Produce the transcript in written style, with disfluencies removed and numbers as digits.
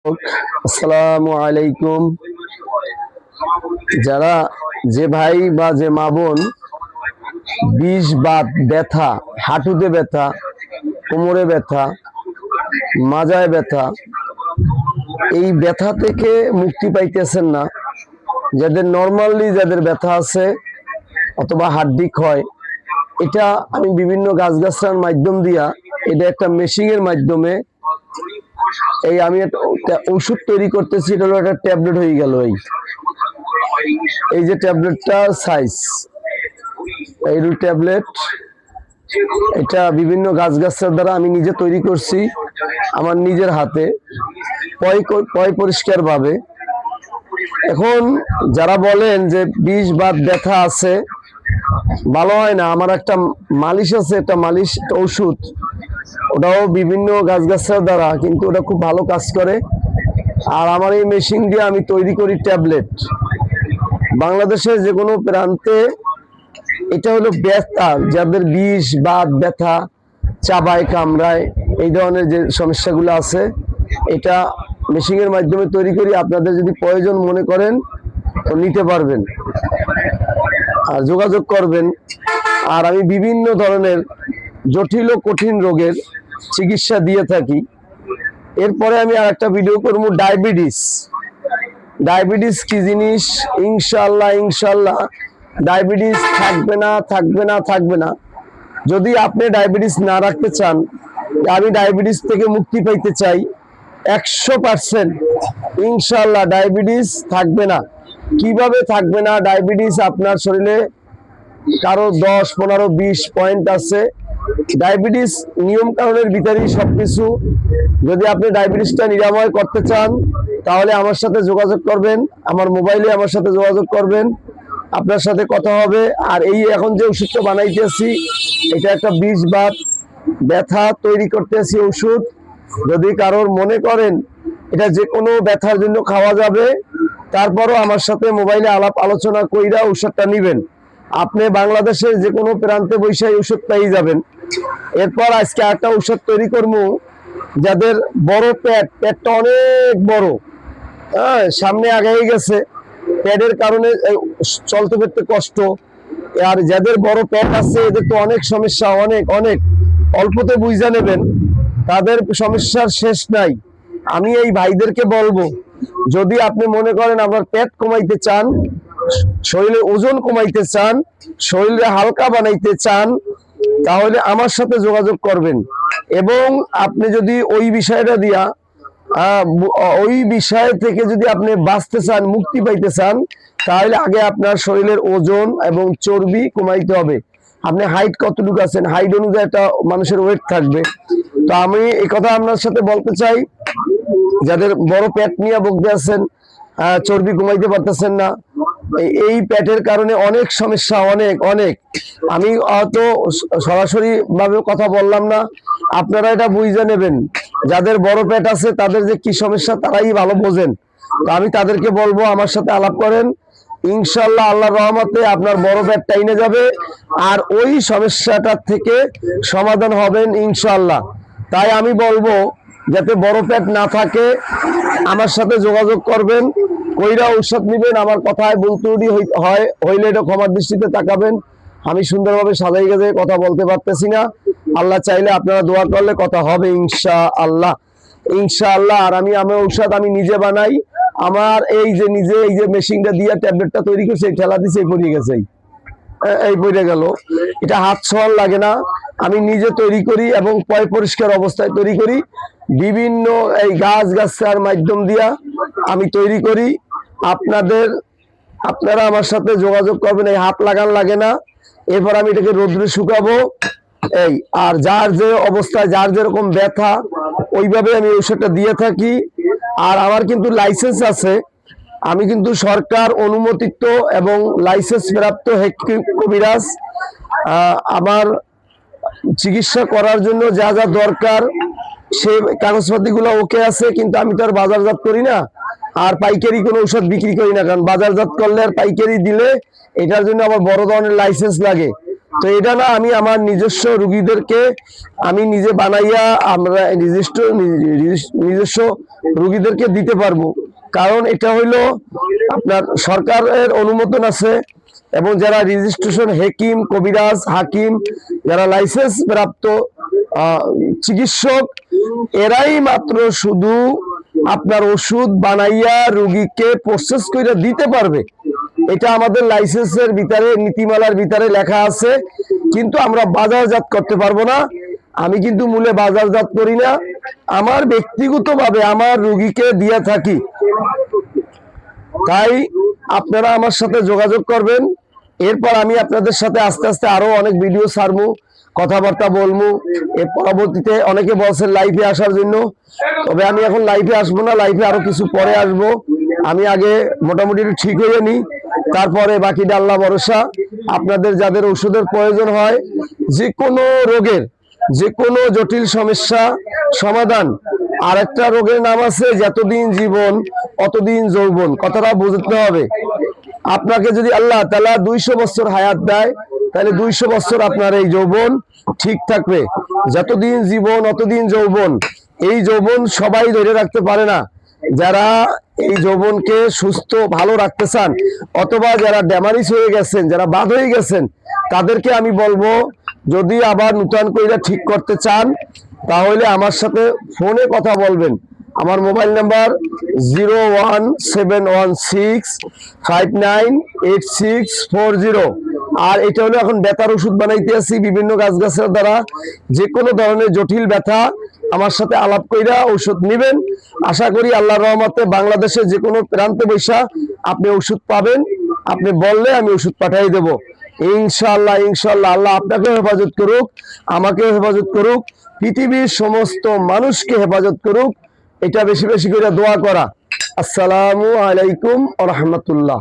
আসসালামু আলাইকুম। যারা যে ভাই বা যে মা বোন বিষ বাত ব্যথা, হাঁটুতে ব্যথা, কোমরে ব্যথা, মাজায় ব্যথা, এই ব্যথা থেকে মুক্তি পাইতেছেন না, যাদের নর্মালি যাদের ব্যথা আছে অথবা হাড্ডি ক্ষয়, এটা আমি বিভিন্ন গাছগাছরার মাধ্যম দিয়া, এটা একটা মেশিং এর মাধ্যমে এই আমি একটা ওষুধ তৈরি করতেছি। এটা হলো একটা ট্যাবলেট হয়ে গেল। এই যে ট্যাবলেটটা সাইজ, এই ট্যাবলেট, এটা বিভিন্ন গাছগাছার দ্বারা আমি নিজে তৈরি করছি আমার নিজের হাতে, পয় পরিষ্কার ভাবে। এখন যারা বলেন যে বিষ বা ব্যথা আছে, ভালো হয় না, আমার একটা মালিশ আছে, একটা মালিশ ঔষধ, ওটাও বিভিন্ন গাছগাছার দ্বারা, কিন্তু ওটা খুব ভালো কাজ করে। আর আমার এই মেশিন দিয়ে আমি তৈরি করি ট্যাবলেট। বাংলাদেশের যে কোনো প্রান্তে এটা হলো ব্যথা, যাদের বিষ বা ব্যথা, চাবায় কামড়ায়, এই ধরনের যে সমস্যাগুলো আছে, এটা মেশিনের মাধ্যমে তৈরি করি। আপনাদের যদি প্রয়োজন মনে করেন তো নিতে পারবেন আর যোগাযোগ করবেন। আর আমি বিভিন্ন ধরনের জটিল ও কঠিন রোগের চিকিৎসা দিয়ে থাকি। এরপরে আমি আর একটা ভিডিও করবো ডায়াবেটিস। ডায়াবেটিস কি জিনিস, ইনশাল্লাহ ইনশাল্লাহ ডায়াবেটিস থাকবে না, থাকবে না, থাকবে না। যদি আপনি ডায়াবেটিস না রাখতে চান, আমি ডায়াবেটিস থেকে মুক্তি পাইতে চাই, 100% ইনশাল্লাহ ডায়াবেটিস থাকবে না। কিভাবে থাকবে না ডায়াবেটিস? আপনার শরীরে কারো 10, 15, 20 পয়েন্ট আছে। ডায়াবেটিস নিয়ম কানুনের ভিতরেই সবকিছু। যদি আপনি ডায়াবেটিসটা নিরাময় করতে চান তাহলে আমার সাথে যোগাযোগ করবেন, আমার মোবাইলে আমার সাথে যোগাযোগ করবেন, আপনার সাথে কথা হবে। আর এই এখন যে ওষুধটা বানাইতেছি, এটা একটা বিষ বাত ব্যথা তৈরি করতেছি ওষুধ। যদি কারোর মনে করেন এটা যে কোনো ব্যথার জন্য খাওয়া যাবে, তারপরও আমার সাথে মোবাইলে আলাপ আলোচনা কইরা ওষুধটা নিবেন। আপনি বাংলাদেশের যে কোনো প্রান্তে বসে ওষুধ পেয়ে যাবেন। এরপর আজকে একটা ওষুধ তৈরি করবো যাদের বড় পেটটা অনেক বড়, হ্যাঁ, সামনে আগাই গেছে, পেটের কারণে চলতে ফিরতে কষ্ট। আর যাদের বড় পেট আছে এদের তো অনেক সমস্যা, অনেক অনেক, অল্পতে বুঝা নেবেন, তাদের সমস্যার শেষ নাই। আমি এই ভাইদেরকে বলবো, যদি আপনি মনে করেন আপনার পেট কমাইতে চান, শরীরে ওজন কমাইতে চান, শরীরে হালকা বানাইতে চান, তাহলে আমার সাথে যোগাযোগ করবেন। এবং আপনি যদি ওই বিষয়টা দিয়া ওই বিষয় থেকে যদি আপনি বাঁচতে চান, মুক্তি পাইতে চান, তাহলে আগে আপনার শরীরের ওজন এবং চর্বি কমাইতে হবে। আপনি হাইট কতটুকু আছেন, হাইট অনুযায়ী একটা মানুষের ওয়েট থাকবে। তো আমি এই কথা আপনার সাথে বলতে চাই, যাদের বড় পেট নিয়ে ভুগতে আছেন, চর্বি কমাইতে পারতেছেন না, এই পেটের কারণে অনেক সমস্যা, অনেক অনেক। আমি হয়তো সরাসরি ভাবে কথা বললাম না, আপনারা এটা বুঝে নেবেন। যাদের বড় পেট আছে তাদের যে কি সমস্যা তারাই ভালো বোঝেন। তো আমি তাদেরকে বলবো আমার সাথে আলাপ করেন, ইনশাল্লাহ আল্লাহর রহমতে আপনার বড় পেট টাইনে যাবে আর ওই সমস্যাটার থেকে সমাধান হবেন ইনশাল্লাহ। তাই আমি বলবো, যাতে বড় পেট না থাকে আমার সাথে যোগাযোগ করবেন, কইরা ঔষধ নিবেন। আমার কথায় ভুল ত্রুটি হইলে এটা ক্ষমার দৃষ্টিতে তাকাবেন। আমি সুন্দরভাবে সাজাই গেছে কথা বলতে পারতেছি না, আল্লাহ চাইলে আপনারা দোয়া করলে কথা হবে ইনশাআল্লাহ, ইনশাআল্লাহ। আর আমি ঔষধ আমি নিজে বানাই। আমার এই যে মেশিনটা দিয়ে ট্যাবলেটটা তৈরি করছে, এই ঠেলা দিছে, এই পড়ে গেছে, এই পড়ে গেল। এটা হাত ছোঁয়ার লাগে না, আমি নিজে তৈরি করি এবং পয় পরিষ্কার অবস্থায় তৈরি করি। বিভিন্ন এই গাছগাছার মাধ্যম দিয়া আমি তৈরি করি। আপনারা আমার সাথে যোগাযোগ করবেন, এই হাত লাগান লাগে না। এরপর আমি এটাকে রোদ্রে শুকাবো। এই আর যার যে অবস্থায়, যার যেরকম ব্যথা, ওইভাবে আমি ঔষধটা দিয়ে থাকি। আর আমার কিন্তু লাইসেন্স আছে, আমি কিন্তু সরকার অনুমোদিত এবং লাইসেন্স প্রাপ্ত কবিরাজ। আমার চিকিৎসা করার জন্য যা যা দরকার সে কাগজপাতিগুলো ওকে আছে, কিন্তু আমি তো আর বাজারজাত করি না, আর পাইকারি কোনো ঔষধ বিক্রি করি না। কারণ বাজারজাত করলে আর পাইকারি দিলে এটার জন্য আবার বড় ধরনের লাইসেন্স লাগে। তো এটা না আমি আমার নিজস্ব রুগীদেরকে আমি নিজে বানাইয়া আমরা নিজস্ব রুগীদেরকে দিতে পারবো, কারণ এটা হইলো আপনার সরকারের অনুমোদন আছে এবং যারা রেজিস্ট্রেশন হেকিম কবিরাজ হাকিম যারা লাইসেন্স প্রাপ্ত চিকিৎসক এরাই মাত্র শুধু আপনার ওষুধ বানাইয়া রোগীকে প্রসেস করে দিতে পারবে। এটা আমাদের লাইসেন্সের ভিতরে নীতিমালার ভিতরে লেখা আছে, কিন্তু আমরা বাজারজাত করতে পারবো না। আমি কিন্তু মূলে বাজারজাত করি না, আমার ব্যক্তিগতভাবে আমার রোগীকে দিয়ে থাকি। তাই আপনারা আমার সাথে যোগাযোগ করবেন, এরপর আমি আপনাদের সাথে আস্তে আস্তে আরো অনেক ভিডিও ছাড়বো, কথাবার্তা বলবো। এর পরবর্তীতে অনেকে বলছেন লাইভে আসার জন্য, তবে আমি এখন লাইভে আসবো না, লাইভে আরো কিছু পরে আসবো। আমি আগে মোটামুটি ঠিক হয়ে নিই, তারপরে বাকিটা আল্লাহ ভরসা। আপনাদের যাদের ওষুধের প্রয়োজন হয়, যে কোনো রোগের যে কোনো জটিল সমস্যা সমাধান। আর একটা রোগের নাম আছে যতদিন জীবন অতদিন যৌবন, কথাটা বুঝতে হবে। আপনাকে যদি আল্লাহ তাআলা 200 বছর হায়াত দেয়, তাহলে 200 বছর আপনার এই যৌবন ঠিক থাকবে। যতদিন জীবন অতদিন যৌবন, এই যৌবন সবাই ধরে রাখতে পারে না। যারা এই যৌবনকে সুস্থ ভালো রাখতে চান, অথবা যারা ড্যামারিজ হয়ে গেছেন, যারা বাদ হয়ে গেছেন, তাদেরকে আমি বলবো যদি আবার নূতন করে ঠিক করতে চান, তাহলে আমার সাথে ফোনে কথা বলবেন। আমার মোবাইল নাম্বার 01716598640। আর এটা হলো এখন ব্যথার ওষুধ বানাইতে আছি বিভিন্ন গাছের দ্বারা। যে কোনো ধরনের জটিল ব্যথা আমার সাথে আলাপ কইরা ওষুধ নেবেন। আশা করি আল্লাহর রহমতে বাংলাদেশের যে কোনো প্রান্তে বৈশা আপনি ওষুধ পাবেন। আপনি বললে আমি ওষুধ পাঠিয়ে দেব ইনশাআল্লাহ। ইনশাআল্লাহ আল্লাহ আপনাকেও হেফাজত করুক, আমাকেও হেফাজত করুক, পৃথিবীর সমস্ত মানুষকে হেফাজত করুক। এটা বেশি বেশি করে দোয়া করা। আসসালামু আলাইকুম ওয়া রাহমাতুল্লাহ।